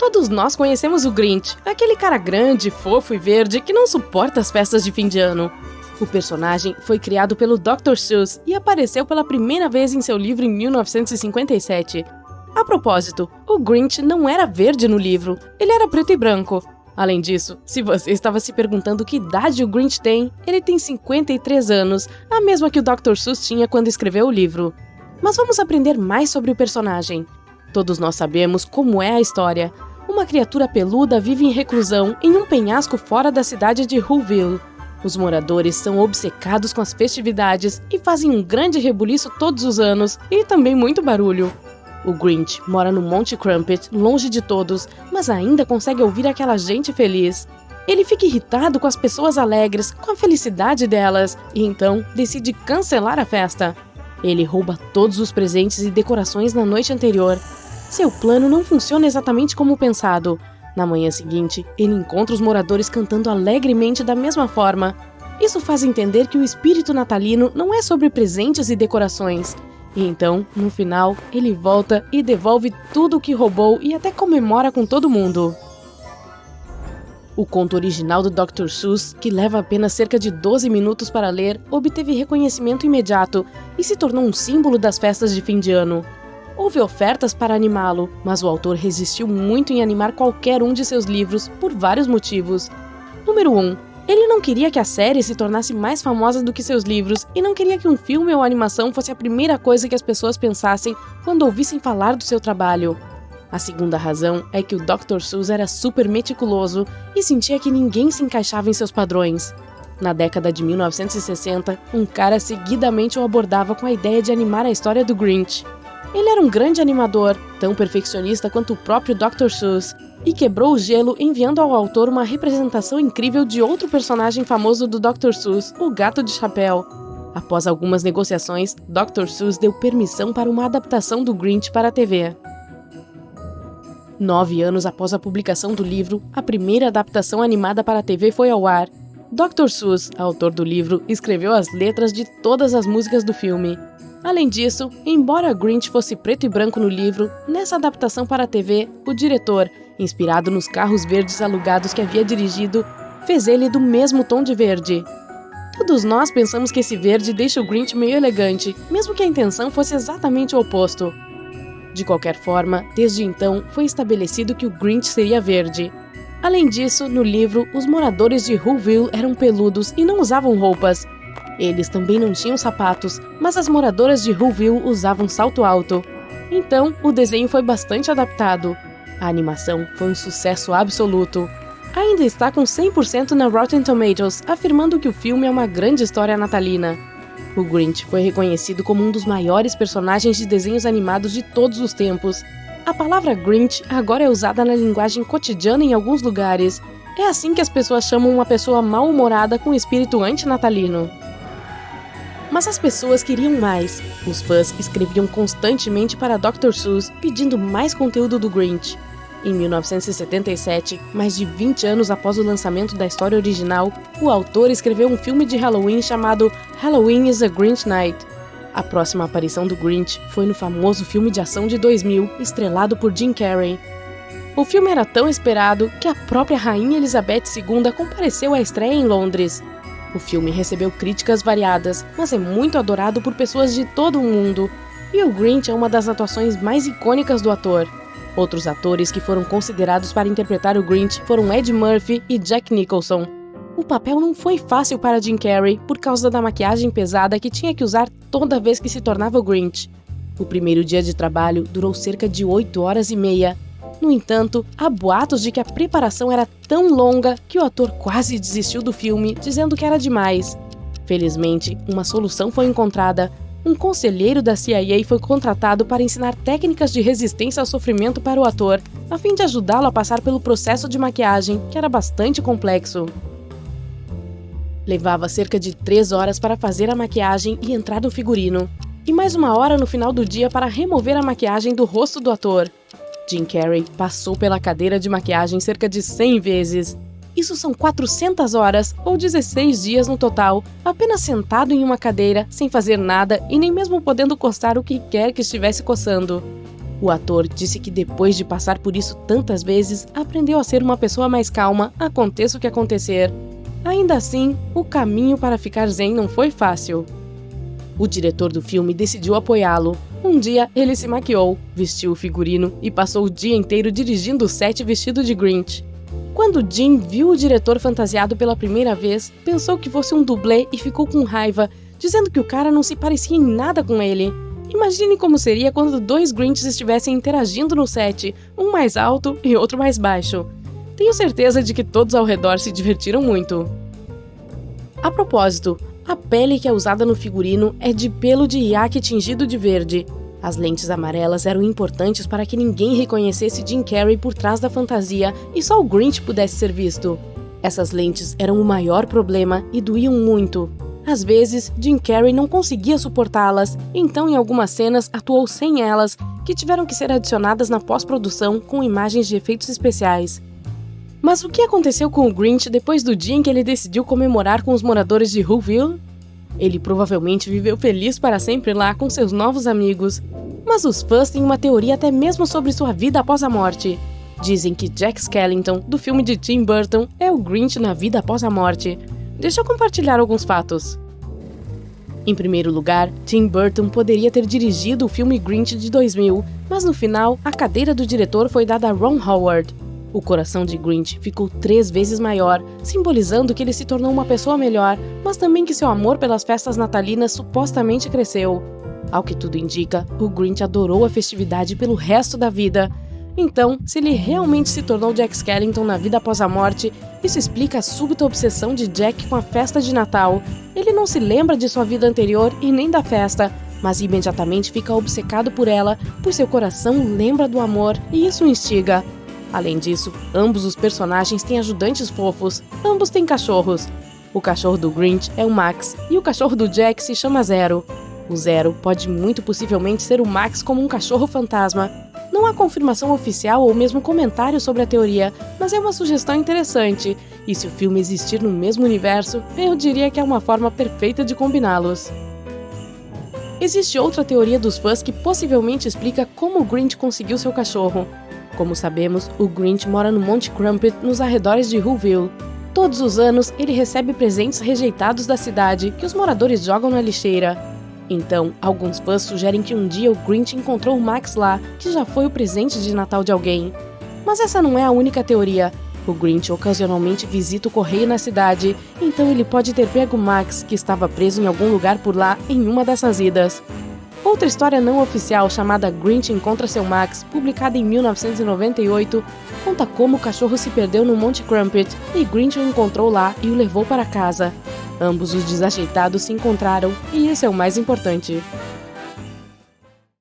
Todos nós conhecemos o Grinch, aquele cara grande, fofo e verde que não suporta as festas de fim de ano. O personagem foi criado pelo Dr. Seuss e apareceu pela primeira vez em seu livro em 1957. A propósito, o Grinch não era verde no livro, ele era preto e branco. Além disso, se você estava se perguntando que idade o Grinch tem, ele tem 53 anos, a mesma que o Dr. Seuss tinha quando escreveu o livro. Mas vamos aprender mais sobre o personagem. Todos nós sabemos como é a história. Uma criatura peluda vive em reclusão em um penhasco fora da cidade de Whoville. Os moradores são obcecados com as festividades e fazem um grande rebuliço todos os anos e também muito barulho. O Grinch mora no Monte Crumpet, longe de todos, mas ainda consegue ouvir aquela gente feliz. Ele fica irritado com as pessoas alegres, com a felicidade delas, e então decide cancelar a festa. Ele rouba todos os presentes e decorações na noite anterior. Seu plano não funciona exatamente como pensado. Na manhã seguinte, ele encontra os moradores cantando alegremente da mesma forma. Isso faz entender que o espírito natalino não é sobre presentes e decorações. E então, no final, ele volta e devolve tudo o que roubou e até comemora com todo mundo. O conto original do Dr. Seuss, que leva apenas cerca de 12 minutos para ler, obteve reconhecimento imediato e se tornou um símbolo das festas de fim de ano. Houve ofertas para animá-lo, mas o autor resistiu muito em animar qualquer um de seus livros por vários motivos. Número 1. Ele não queria que a série se tornasse mais famosa do que seus livros e não queria que um filme ou animação fosse a primeira coisa que as pessoas pensassem quando ouvissem falar do seu trabalho. A segunda razão é que o Dr. Seuss era super meticuloso e sentia que ninguém se encaixava em seus padrões. Na década de 1960, um cara seguidamente o abordava com a ideia de animar a história do Grinch. Ele era um grande animador, tão perfeccionista quanto o próprio Dr. Seuss, e quebrou o gelo enviando ao autor uma representação incrível de outro personagem famoso do Dr. Seuss, o Gato de Chapéu. Após algumas negociações, Dr. Seuss deu permissão para uma adaptação do Grinch para a TV. 9 anos após a publicação do livro, a primeira adaptação animada para a TV foi ao ar. Dr. Seuss, autor do livro, escreveu as letras de todas as músicas do filme. Além disso, embora Grinch fosse preto e branco no livro, nessa adaptação para a TV, o diretor, inspirado nos carros verdes alugados que havia dirigido, fez ele do mesmo tom de verde. Todos nós pensamos que esse verde deixa o Grinch meio elegante, mesmo que a intenção fosse exatamente o oposto. De qualquer forma, desde então, foi estabelecido que o Grinch seria verde. Além disso, no livro, os moradores de Whoville eram peludos e não usavam roupas. Eles também não tinham sapatos, mas as moradoras de Whoville usavam salto alto. Então, o desenho foi bastante adaptado. A animação foi um sucesso absoluto. Ainda está com 100% na Rotten Tomatoes, afirmando que o filme é uma grande história natalina. O Grinch foi reconhecido como um dos maiores personagens de desenhos animados de todos os tempos. A palavra Grinch agora é usada na linguagem cotidiana em alguns lugares. É assim que as pessoas chamam uma pessoa mal-humorada com espírito antinatalino. Mas as pessoas queriam mais. Os fãs escreviam constantemente para Dr. Seuss pedindo mais conteúdo do Grinch. Em 1977, mais de 20 anos após o lançamento da história original, o autor escreveu um filme de Halloween chamado Halloween is a Grinch Night. A próxima aparição do Grinch foi no famoso filme de ação de 2000, estrelado por Jim Carrey. O filme era tão esperado que a própria Rainha Elizabeth II compareceu à estreia em Londres. O filme recebeu críticas variadas, mas é muito adorado por pessoas de todo o mundo, e o Grinch é uma das atuações mais icônicas do ator. Outros atores que foram considerados para interpretar o Grinch foram Ed Murphy e Jack Nicholson. O papel não foi fácil para Jim Carrey por causa da maquiagem pesada que tinha que usar toda vez que se tornava o Grinch. O primeiro dia de trabalho durou cerca de 8 horas e meia. No entanto, há boatos de que a preparação era tão longa que o ator quase desistiu do filme, dizendo que era demais. Felizmente, uma solução foi encontrada. Um conselheiro da CIA foi contratado para ensinar técnicas de resistência ao sofrimento para o ator, a fim de ajudá-lo a passar pelo processo de maquiagem, que era bastante complexo. Levava cerca de 3 horas para fazer a maquiagem e entrar no figurino, e mais 1 hora no final do dia para remover a maquiagem do rosto do ator. Jim Carrey passou pela cadeira de maquiagem cerca de 100 vezes. Isso são 400 horas, ou 16 dias no total, apenas sentado em uma cadeira, sem fazer nada e nem mesmo podendo coçar o que quer que estivesse coçando. O ator disse que depois de passar por isso tantas vezes, aprendeu a ser uma pessoa mais calma, aconteça o que acontecer. Ainda assim, o caminho para ficar zen não foi fácil. O diretor do filme decidiu apoiá-lo. Um dia, ele se maquiou, vestiu o figurino e passou o dia inteiro dirigindo o set vestido de Grinch. Quando Jim viu o diretor fantasiado pela primeira vez, pensou que fosse um dublê e ficou com raiva, dizendo que o cara não se parecia em nada com ele. Imagine como seria quando dois Grinches estivessem interagindo no set, um mais alto e outro mais baixo. Tenho certeza de que todos ao redor se divertiram muito. A propósito, a pele que é usada no figurino é de pelo de iaque tingido de verde. As lentes amarelas eram importantes para que ninguém reconhecesse Jim Carrey por trás da fantasia e só o Grinch pudesse ser visto. Essas lentes eram o maior problema e doíam muito. Às vezes, Jim Carrey não conseguia suportá-las, então em algumas cenas atuou sem elas, que tiveram que ser adicionadas na pós-produção com imagens de efeitos especiais. Mas o que aconteceu com o Grinch depois do dia em que ele decidiu comemorar com os moradores de Whoville? Ele provavelmente viveu feliz para sempre lá com seus novos amigos. Mas os fãs têm uma teoria até mesmo sobre sua vida após a morte. Dizem que Jack Skellington, do filme de Tim Burton, é o Grinch na vida após a morte. Deixa eu compartilhar alguns fatos. Em primeiro lugar, Tim Burton poderia ter dirigido o filme Grinch de 2000, mas no final, a cadeira do diretor foi dada a Ron Howard. O coração de Grinch ficou 3 vezes maior, simbolizando que ele se tornou uma pessoa melhor, mas também que seu amor pelas festas natalinas supostamente cresceu. Ao que tudo indica, o Grinch adorou a festividade pelo resto da vida. Então, se ele realmente se tornou Jack Skellington na vida após a morte, isso explica a súbita obsessão de Jack com a festa de Natal. Ele não se lembra de sua vida anterior e nem da festa, mas imediatamente fica obcecado por ela, pois seu coração lembra do amor e isso o instiga. Além disso, ambos os personagens têm ajudantes fofos, ambos têm cachorros. O cachorro do Grinch é o Max e o cachorro do Jack se chama Zero. O Zero pode muito possivelmente ser o Max como um cachorro fantasma. Não há confirmação oficial ou mesmo comentário sobre a teoria, mas é uma sugestão interessante. E se o filme existir no mesmo universo, eu diria que é uma forma perfeita de combiná-los. Existe outra teoria dos fãs que possivelmente explica como o Grinch conseguiu seu cachorro. Como sabemos, o Grinch mora no Monte Crumpet, nos arredores de Whoville. Todos os anos, ele recebe presentes rejeitados da cidade, que os moradores jogam na lixeira. Então, alguns fãs sugerem que um dia o Grinch encontrou o Max lá, que já foi o presente de Natal de alguém. Mas essa não é a única teoria. O Grinch ocasionalmente visita o correio na cidade, então ele pode ter pego Max, que estava preso em algum lugar por lá, em uma dessas idas. Outra história não oficial chamada Grinch Encontra Seu Max, publicada em 1998, conta como o cachorro se perdeu no Monte Crumpet e Grinch o encontrou lá e o levou para casa. Ambos os desajeitados se encontraram e isso é o mais importante.